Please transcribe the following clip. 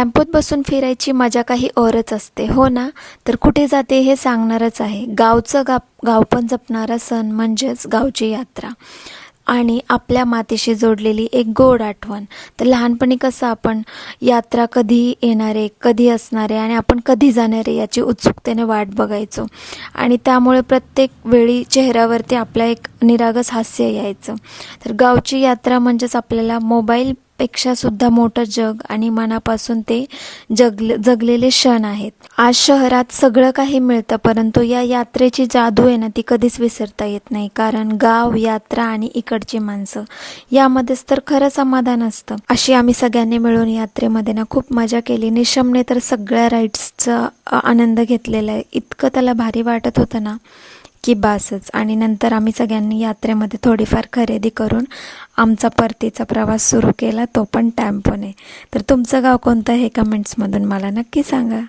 टेम्पोत बसून फिरायची मजा काही औरच असते, हो ना? तर कुठे जाते हे सांगणारच आहे. गाव पण जपणारा सण म्हणजेच गावची यात्रा आणि आपल्या मातीशी जोडलेली एक गोड आठवण. तर लहानपणी कसं आपण यात्रा कधी येणार आहे, कधी असणार आहे आणि आपण कधी जाणार आहे याची उत्सुकतेने वाट बघायचो आणि त्यामुळे प्रत्येक वेळी चेहऱ्यावरती आपल्या एक निरागस हास्य यायचं. तर गावची यात्रा म्हणजेच आपल्याला मोबाईलपेक्षा सुद्धा मोठं जग आणि मनापासून ते जगलेले क्षण आहेत. आज शहरात सगळं काही मिळतं, परंतु या यात्रेची जादू आहे ना, ती कधीच विसरता येत नाही. कारण गाव, यात्रा आणि इकडची माणसं यामध्येच तर खरं समाधान असतं. अशी आम्ही सगळ्यांनी मिळून यात्रेमध्ये ना खूप मजा केली. निशमने तर सगळ्या राईड्सचा आनंद घेतलेला आहे. इतकं त्याला भारी वाटत होतं ना की बासच. आणि नंतर आम्ही सगळ्यांनी यात्रेमध्ये थोडीफार खरेदी करून आमचा परतीचा प्रवास सुरू केला, तो पण टेम्पोने. तर तुमचं गाव कोणतं हे कमेंट्समधून मला नक्की सांगा.